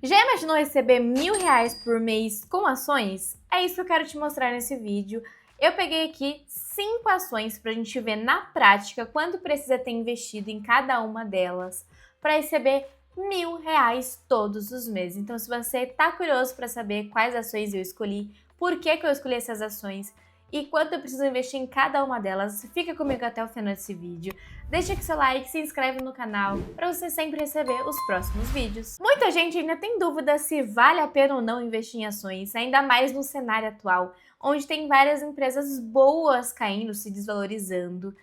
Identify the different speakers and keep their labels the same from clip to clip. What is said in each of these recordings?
Speaker 1: Já imaginou receber R$ 1.000 por mês com ações? É isso que eu quero te mostrar nesse vídeo. Eu peguei aqui 5 ações para a gente ver na prática quanto precisa ter investido em cada uma delas para receber R$ 1.000 todos os meses. Então, se você está curioso para saber quais ações eu escolhi, por que eu escolhi essas ações e quanto eu preciso investir em cada uma delas, fica comigo até o final desse vídeo. Deixa aqui seu like, se inscreve no canal para você sempre receber os próximos vídeos. Muita gente ainda tem dúvida se vale a pena ou não investir em ações, ainda mais no cenário atual, onde tem várias empresas boas caindo, se desvalorizando.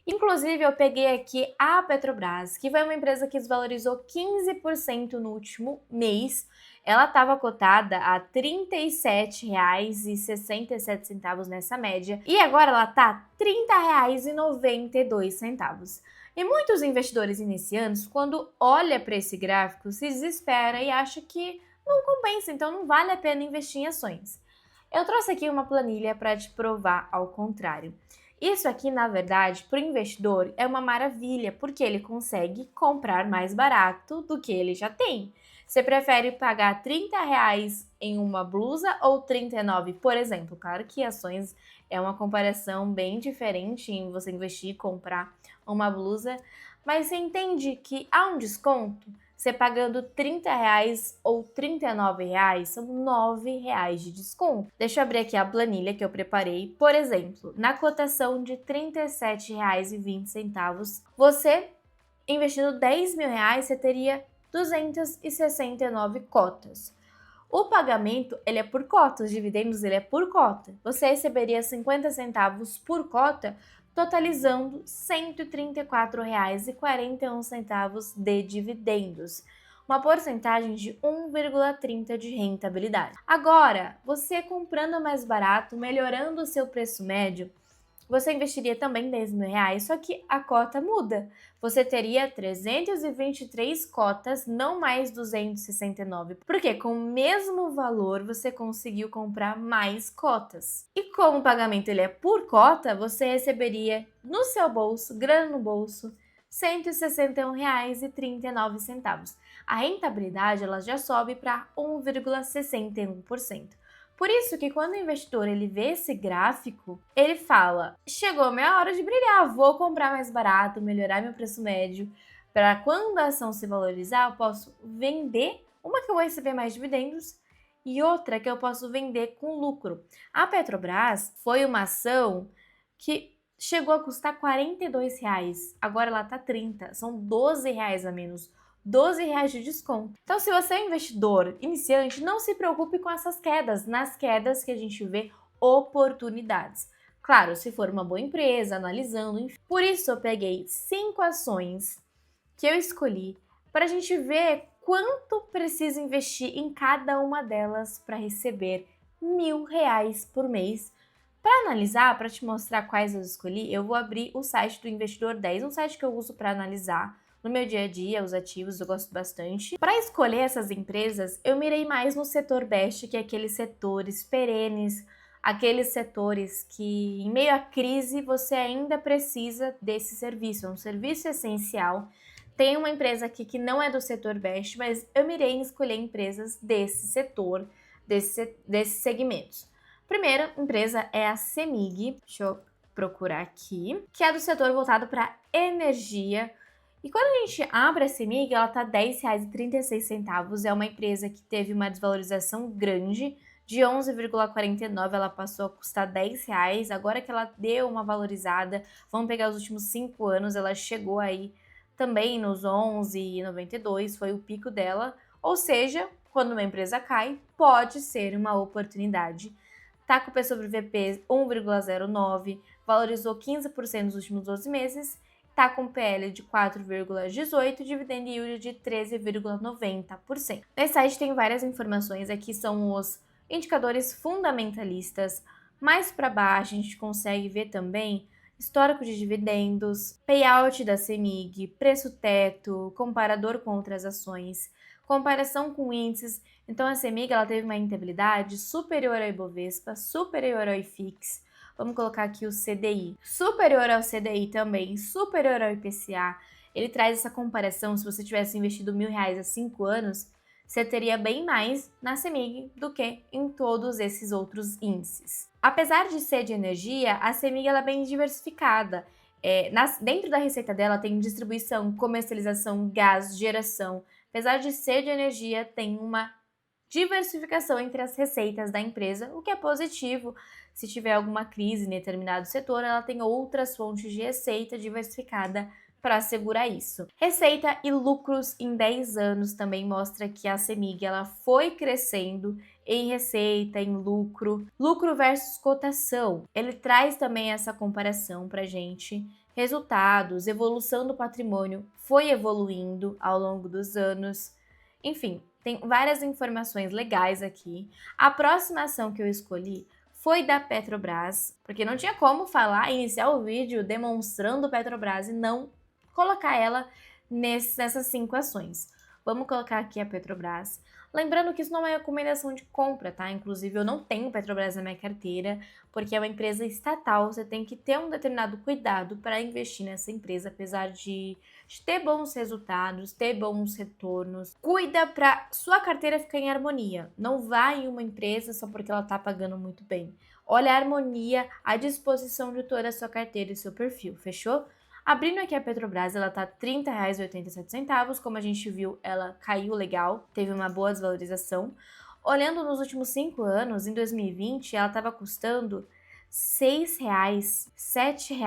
Speaker 1: Inclusive, eu peguei aqui a Petrobras, que foi uma empresa que desvalorizou 15% no último mês. Ela estava cotada a R$ 37,67 nessa média e agora ela está R$ 30,92. E muitos investidores iniciantes, quando olha para esse gráfico, se desespera e acha que não compensa, então não vale a pena investir em ações. Eu trouxe aqui uma planilha para te provar ao contrário. Isso aqui, na verdade, para o investidor é uma maravilha, porque ele consegue comprar mais barato do que ele já tem. Você prefere pagar R$ 30 em uma blusa ou 39, por exemplo? Claro que ações é uma comparação bem diferente em você investir e comprar uma blusa, mas você entende que há um desconto? Você pagando R$ 30 ou R$ 39, são R$ 9 de desconto. Deixa eu abrir aqui a planilha que eu preparei. Por exemplo, na cotação de R$ 37,20, você investindo R$ 10.000, você teria 269 cotas. O pagamento, ele é por cota, os dividendos, ele é por cota. Você receberia 50 centavos por cota, totalizando R$ 134,41 de dividendos. Uma porcentagem de 1,30 de rentabilidade. Agora, você comprando mais barato, melhorando o seu preço médio, você investiria também R$ 10.000, só que a cota muda. Você teria 323 cotas, não mais 269, porque com o mesmo valor você conseguiu comprar mais cotas. E como o pagamento ele é por cota, você receberia no seu bolso, grana no bolso, R$ 161,39. A rentabilidade ela já sobe para 1,61%. Por isso que quando o investidor ele vê esse gráfico, ele fala: chegou a minha hora de brilhar, vou comprar mais barato, melhorar meu preço médio, para quando a ação se valorizar, eu posso vender uma que eu vou receber mais dividendos e outra que eu posso vender com lucro. A Petrobras foi uma ação que chegou a custar R$ 42, agora ela está 30, são R$ 12 a menos. R$ 12 de desconto. Então, se você é um investidor iniciante, não se preocupe com essas quedas. Nas quedas que a gente vê oportunidades. Claro, se for uma boa empresa, analisando, enfim. Por isso, eu peguei 5 ações que eu escolhi para a gente ver quanto precisa investir em cada uma delas para receber R$ 1.000 por mês. Para analisar, para te mostrar quais eu escolhi, eu vou abrir o site do Investidor 10, um site que eu uso para analisar no meu dia a dia, os ativos, eu gosto bastante. Para escolher essas empresas, eu mirei mais no setor best, que é aqueles setores perenes, aqueles setores que, em meio à crise, você ainda precisa desse serviço. É um serviço essencial. Tem uma empresa aqui que não é do setor best, mas eu mirei em escolher empresas desse setor, desses segmentos. Primeira empresa é a CEMIG, deixa eu procurar aqui, que é do setor voltado para energia. E quando a gente abre a CEMIG, ela está R$ 10,36. É uma empresa que teve uma desvalorização grande, de 11,49 ela passou a custar R$ 10. Agora que ela deu uma valorizada, vamos pegar os últimos 5 anos, ela chegou aí também nos 11,92, foi o pico dela. Ou seja, quando uma empresa cai, pode ser uma oportunidade. Tá com o P sobre VP 1,09, valorizou 15% nos últimos 12 meses, tá com PL de 4,18 e dividend yield de 13,90%. Nesse site tem várias informações, aqui são os indicadores fundamentalistas. Mais para baixo a gente consegue ver também histórico de dividendos, payout da CEMIG, preço teto, comparador com outras ações, comparação com índices. Então a CEMIG ela teve uma rentabilidade superior ao Ibovespa, superior ao IFIX. Vamos colocar aqui o CDI. Superior ao CDI também, superior ao IPCA. Ele traz essa comparação, se você tivesse investido R$ 1.000 há 5 anos, você teria bem mais na CEMIG do que em todos esses outros índices. Apesar de ser de energia, a CEMIG ela é bem diversificada. Dentro da receita dela tem distribuição, comercialização, gás, geração. Apesar de ser de energia, tem uma diversificação entre as receitas da empresa, o que é positivo. Se tiver alguma crise em determinado setor, ela tem outras fontes de receita diversificada para assegurar isso. Receita e lucros em 10 anos também mostra que a CEMIG ela foi crescendo em receita, em lucro. Lucro versus cotação. Ele traz também essa comparação para gente. Resultados, evolução do patrimônio foi evoluindo ao longo dos anos. Enfim, tem várias informações legais aqui. A próxima ação que eu escolhi foi da Petrobras, porque não tinha como iniciar o vídeo demonstrando Petrobras e não colocar ela nessas 5 ações. Vamos colocar aqui a Petrobras. Lembrando que isso não é recomendação de compra, tá? Inclusive, eu não tenho Petrobras na minha carteira, porque é uma empresa estatal, você tem que ter um determinado cuidado para investir nessa empresa, apesar de ter bons resultados, ter bons retornos. Cuida para sua carteira ficar em harmonia. Não vá em uma empresa só porque ela tá pagando muito bem. Olha a harmonia, a disposição de toda a sua carteira e seu perfil, fechou? Abrindo aqui a Petrobras, ela tá R$ 30,87, como a gente viu, ela caiu legal, teve uma boa desvalorização. Olhando nos últimos 5 anos, em 2020, ela estava custando R$ 6, R$ 7.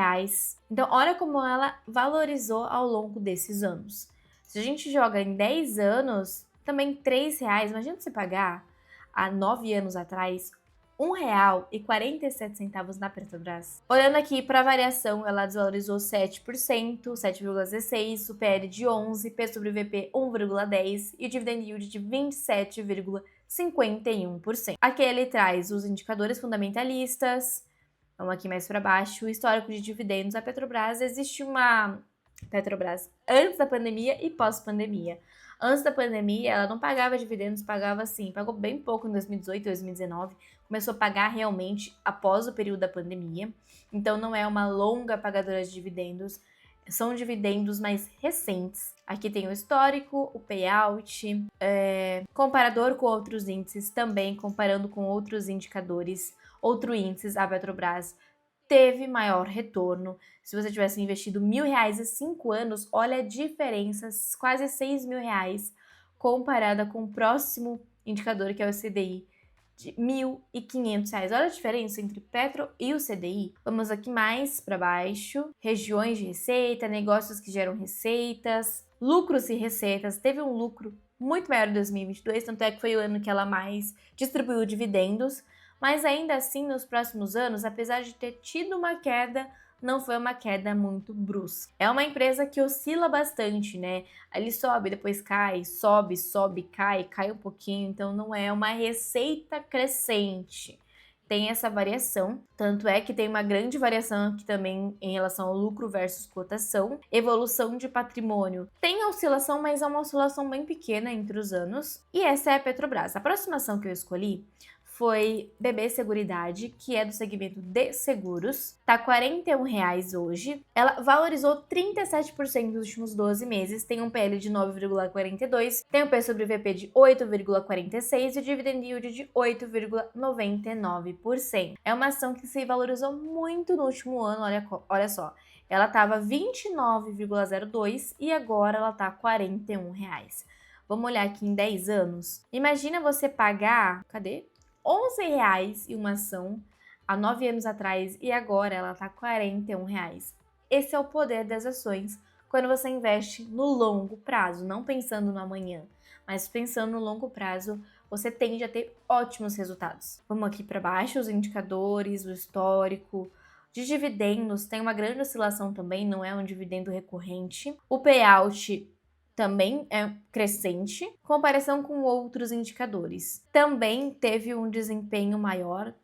Speaker 1: Então, olha como ela valorizou ao longo desses anos. Se a gente joga em 10 anos, também R$ 3, imagina você pagar há 9 anos atrás R$ 1,47 na Petrobras. Olhando aqui para a variação, ela desvalorizou 7%, 7,16%, o PL de 11%, P sobre VP 1,10% e o dividend yield de 27,51%. Aqui ele traz os indicadores fundamentalistas. Vamos aqui mais para baixo, o histórico de dividendos. A Petrobras, existe uma Petrobras antes da pandemia e pós-pandemia. Antes da pandemia, ela não pagava dividendos, pagou bem pouco em 2018, 2019, começou a pagar realmente após o período da pandemia, então não é uma longa pagadora de dividendos, são dividendos mais recentes. Aqui tem o histórico, o payout, comparador com outros índices também, comparando com outros indicadores, outros índices, a Petrobras teve maior retorno. Se você tivesse investido R$ 1.000 há 5 anos, olha a diferença, quase R$ 6.000, comparada com o próximo indicador, que é o CDI, de R$ 1.500. Olha a diferença entre Petro e o CDI. Vamos aqui mais para baixo. Regiões de receita, negócios que geram receitas, lucros e receitas. Teve um lucro muito maior em 2022, tanto é que foi o ano que ela mais distribuiu dividendos. Mas ainda assim, nos próximos anos, apesar de ter tido uma queda, não foi uma queda muito brusca. É uma empresa que oscila bastante, né? Ali sobe, depois cai, sobe, cai um pouquinho, então não é uma receita crescente. Tem essa variação, tanto é que tem uma grande variação aqui também em relação ao lucro versus cotação. Evolução de patrimônio tem oscilação, mas é uma oscilação bem pequena entre os anos. E essa é a Petrobras. A próxima ação que eu escolhi foi BB Seguridade, que é do segmento de seguros. Tá R$ 41 hoje. Ela valorizou 37% nos últimos 12 meses, tem um PL de 9,42, tem um P sobre VP de 8,46 e o dividend yield de 8,99%. É uma ação que se valorizou muito no último ano, olha só. Ela estava 29,02 e agora ela tá R$ 41. Vamos olhar aqui em 10 anos. Imagina você pagar, cadê? R$11 em uma ação há 9 anos atrás e agora ela tá R$ 41. Esse é o poder das ações quando você investe no longo prazo, não pensando no amanhã, mas pensando no longo prazo, você tende a ter ótimos resultados. Vamos aqui para baixo, os indicadores, o histórico. De dividendos, tem uma grande oscilação também, não é um dividendo recorrente. O payout também é crescente, em comparação com outros indicadores. Também teve um desempenho maior,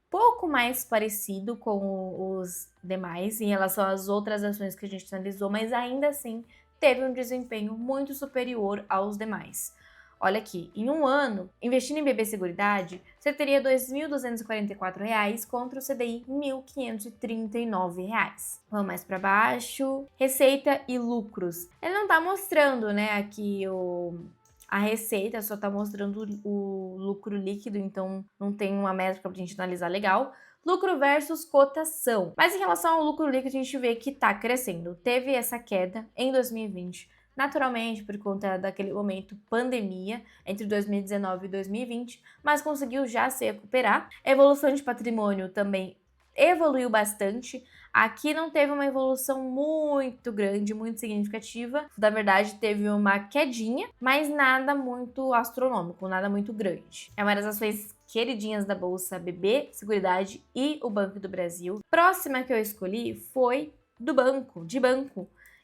Speaker 1: pouco mais parecido com os demais em relação às outras ações que a gente analisou, mas ainda assim teve um desempenho muito superior aos demais. Olha aqui, em um ano, investindo em BB Seguridade, você teria R$ 2.244 contra o CDI R$ 1.539. Vamos mais para baixo. Receita e lucros. Ele não está mostrando, né, aqui A receita só tá mostrando o lucro líquido, então não tem uma métrica pra gente analisar legal. Lucro versus cotação. Mas em relação ao lucro líquido, a gente vê que tá crescendo. Teve essa queda em 2020, naturalmente por conta daquele momento pandemia, entre 2019 e 2020, mas conseguiu já se recuperar. A evolução de patrimônio também evoluiu bastante. Aqui não teve uma evolução muito grande, muito significativa. Na verdade, teve uma quedinha, mas nada muito astronômico, nada muito grande. É uma das ações queridinhas da Bolsa BB Seguridade e o Banco do Brasil. Próxima que eu escolhi foi de banco,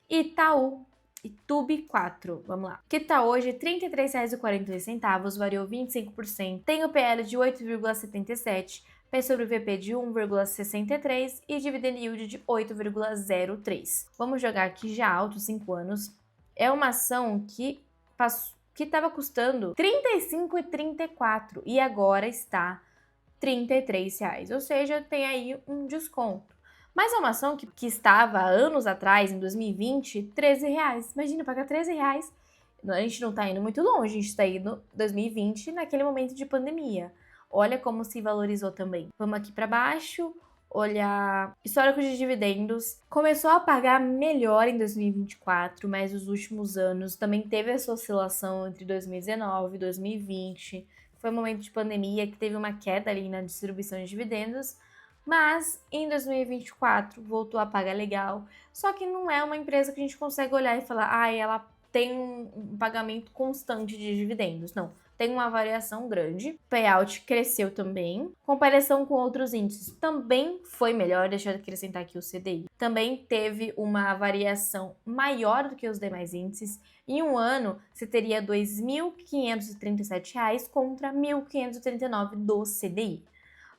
Speaker 1: Itaú. Itube 4, vamos lá. Que tá hoje R$ 33,42, variou 25%, tem o PL de 8,77, P sobre VP de 1,63 e dividend yield de 8,03. Vamos jogar aqui já alto, 5 anos. É uma ação que estava custando R$ 35,34 e agora está R$ 33, ou seja, tem aí um desconto. Mas é uma ação que estava anos atrás, em 2020, R$ 13. Imagina, pagar R$ 13. A gente não está indo muito longe, a gente está indo 2020, naquele momento de pandemia. Olha como se valorizou também. Vamos aqui para baixo, olhar histórico de dividendos. Começou a pagar melhor em 2024, mas nos últimos anos também teve essa oscilação entre 2019 e 2020. Foi um momento de pandemia que teve uma queda ali na distribuição de dividendos. Mas em 2024 voltou a pagar legal, só que não é uma empresa que a gente consegue olhar e falar, ela tem um pagamento constante de dividendos. Não, tem uma variação grande. Payout cresceu também. Comparação com outros índices também foi melhor. Deixa eu acrescentar aqui o CDI. Também teve uma variação maior do que os demais índices. Em um ano, você teria R$ 2.537 contra R$ 1.539 do CDI.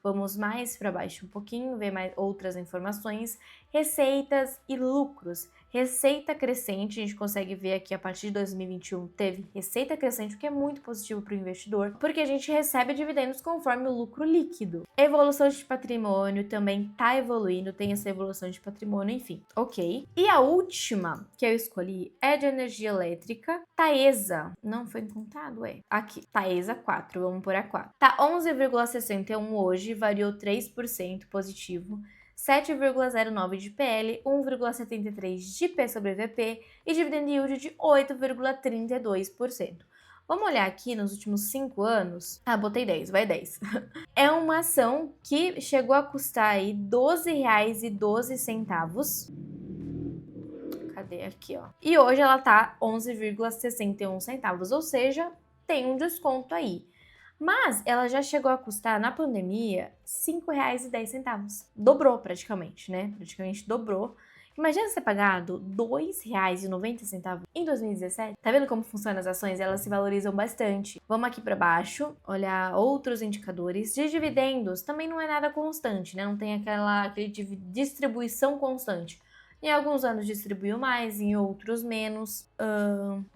Speaker 1: Vamos mais para baixo um pouquinho, ver mais outras informações. Receitas e lucros. Receita crescente, a gente consegue ver aqui a partir de 2021 teve receita crescente, o que é muito positivo para o investidor, porque a gente recebe dividendos conforme o lucro líquido. Evolução de patrimônio também está evoluindo, tem essa evolução de patrimônio, enfim, ok. E a última que eu escolhi é de energia elétrica, Taesa. Não foi contado, Aqui, Taesa 4, vamos por a 4. Tá 11,61 hoje, variou 3% positivo. 7,09 de PL, 1,73 de P sobre VP e dividend yield de 8,32%. Vamos olhar aqui nos últimos 5 anos. Botei 10, vai 10. É uma ação que chegou a custar aí R$ 12,12. Cadê aqui, ó? E hoje ela tá 11,61 centavos, ou seja, tem um desconto aí. Mas ela já chegou a custar, na pandemia, R$ 5,10. Dobrou praticamente, né? Praticamente dobrou. Imagina você ter pagado R$ 2,90 em 2017. Tá vendo como funcionam as ações? Elas se valorizam bastante. Vamos aqui para baixo, olhar outros indicadores. De dividendos, também não é nada constante, né? Não tem aquele distribuição constante. Em alguns anos distribuiu mais, em outros menos.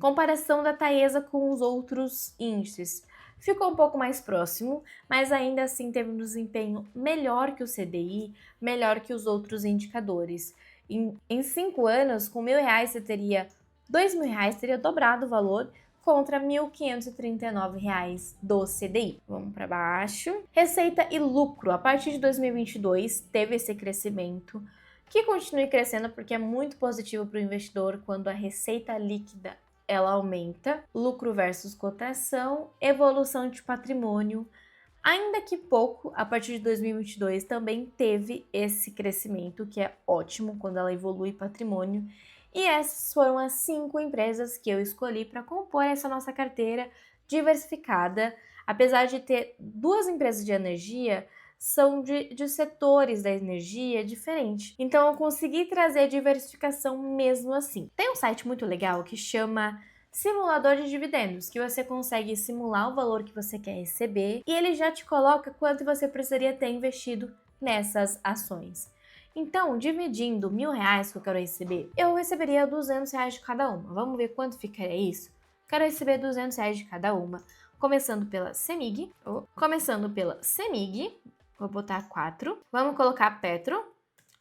Speaker 1: Comparação da Taesa com os outros índices. Ficou um pouco mais próximo, mas ainda assim teve um desempenho melhor que o CDI, melhor que os outros indicadores. Em 5 anos, com R$ 1.000 você teria R$ 2.000, teria dobrado o valor, contra R$ 1.539 do CDI. Vamos para baixo. Receita e lucro. A partir de 2022 teve esse crescimento, que continue crescendo porque é muito positivo para o investidor quando a receita líquida ela aumenta, lucro versus cotação, evolução de patrimônio, ainda que pouco, a partir de 2022 também teve esse crescimento, que é ótimo quando ela evolui patrimônio. E essas foram as 5 empresas que eu escolhi para compor essa nossa carteira diversificada. Apesar de ter 2 empresas de energia, são de setores da energia diferentes. Então, eu consegui trazer diversificação mesmo assim. Tem um site muito legal que chama Simulador de Dividendos, que você consegue simular o valor que você quer receber e ele já te coloca quanto você precisaria ter investido nessas ações. Então, dividindo R$ 1.000 que eu quero receber, eu receberia R$ 200 de cada uma. Vamos ver quanto ficaria isso? Quero receber R$ 200 de cada uma. Começando pela CEMIG, vou botar 4. Vamos colocar Petro,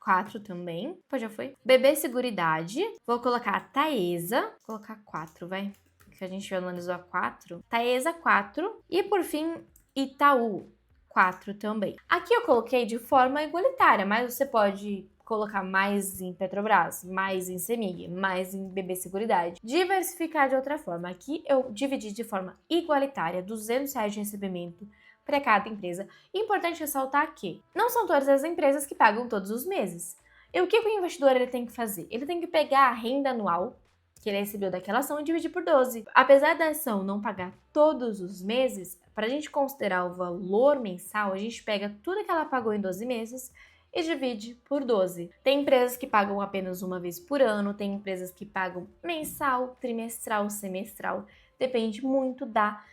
Speaker 1: 4 também. Pô, já foi. BB Seguridade, vou colocar Taesa, vou colocar 4, vai. que a gente analisou a 4, Taesa 4 e, por fim, Itaú 4 também. Aqui eu coloquei de forma igualitária, mas você pode colocar mais em Petrobras, mais em Cemig, mais em BB Seguridade. Diversificar de outra forma. Aqui eu dividi de forma igualitária, R$200 de recebimento para cada empresa. Importante ressaltar que não são todas as empresas que pagam todos os meses. E o que o investidor ele tem que fazer? Ele tem que pegar a renda anual que ele recebeu daquela ação e dividir por 12. Apesar da ação não pagar todos os meses, para a gente considerar o valor mensal, a gente pega tudo que ela pagou em 12 meses e divide por 12. Tem empresas que pagam apenas uma vez por ano, tem empresas que pagam mensal, trimestral, semestral, depende muito da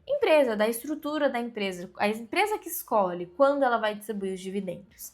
Speaker 1: empresa, da estrutura da empresa, a empresa que escolhe quando ela vai distribuir os dividendos.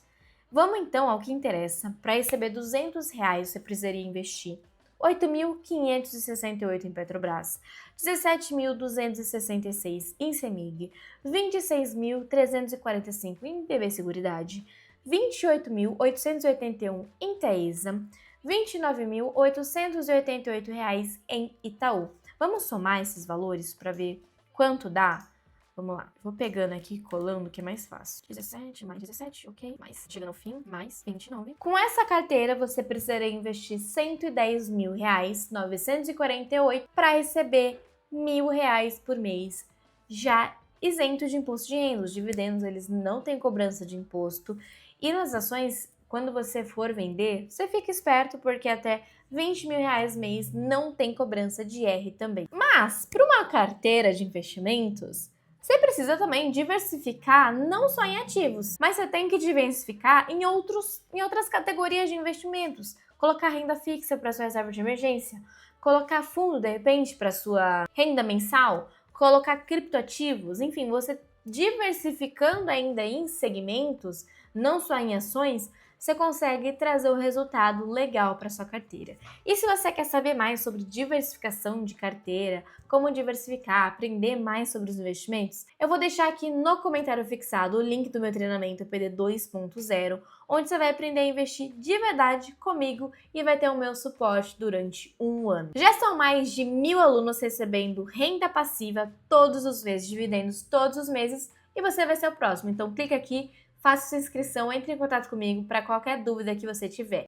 Speaker 1: Vamos então ao que interessa. Para receber R$200, você precisaria investir 8.568 em Petrobras, 17.266 em Cemig, 26.345 em BB Seguridade, 28.881 em Taesa, R$ 29.888 em Itaú. Vamos somar esses valores para ver quanto dá? Vamos lá, vou pegando aqui, colando, que é mais fácil. 17 mais 17, ok. Mais, chega no fim, mais 29. Com essa carteira, você precisaria investir R$110.948 para receber R$1.000 por mês, já isento de imposto de renda. Os dividendos, eles não têm cobrança de imposto. E nas ações, quando você for vender, você fica esperto, porque até R$20.000 mês não tem cobrança de IR também. Mas, para uma carteira de investimentos, você precisa também diversificar não só em ativos, mas você tem que diversificar em outras categorias de investimentos. Colocar renda fixa para sua reserva de emergência, colocar fundo, de repente, para sua renda mensal, colocar criptoativos, enfim, você diversificando ainda em segmentos, não só em ações, você consegue trazer um resultado legal para sua carteira. E se você quer saber mais sobre diversificação de carteira, como diversificar, aprender mais sobre os investimentos, eu vou deixar aqui no comentário fixado o link do meu treinamento PD 2.0, onde você vai aprender a investir de verdade comigo e vai ter o meu suporte durante um ano. Já são mais de 1.000 alunos recebendo renda passiva todos os meses, dividendos todos os meses, e você vai ser o próximo. Então clica aqui, faça sua inscrição, entre em contato comigo para qualquer dúvida que você tiver.